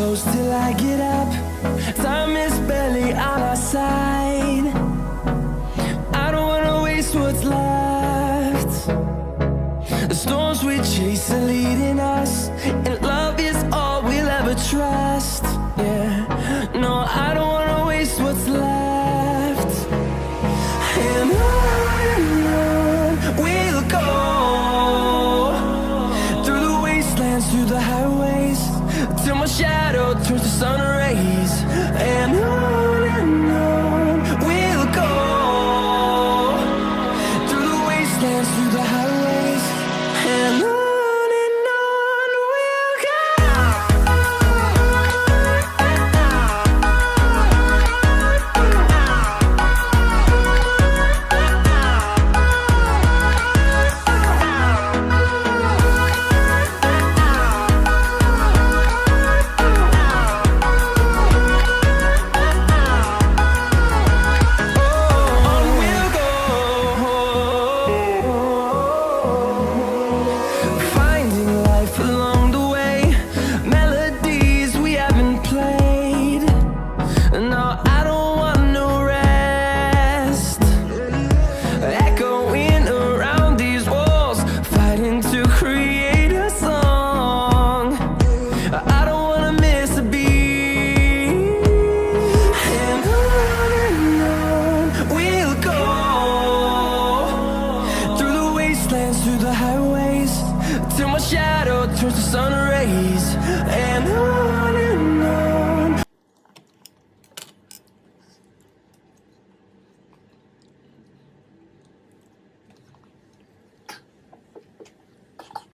close till I get up. Time is barely on our side. I don't wanna waste what's left. The storms we chase are leading us, and love is all we'll ever trust. Yeah, no, I don't wanna waste what's left. And on we'll go, through the wastelands, through the highways, till my shadow turns to sun rays. And on we'll go, through the wastelands, through the highways, and on we'll go. Through the highways, till my shadow turns to sun rays. And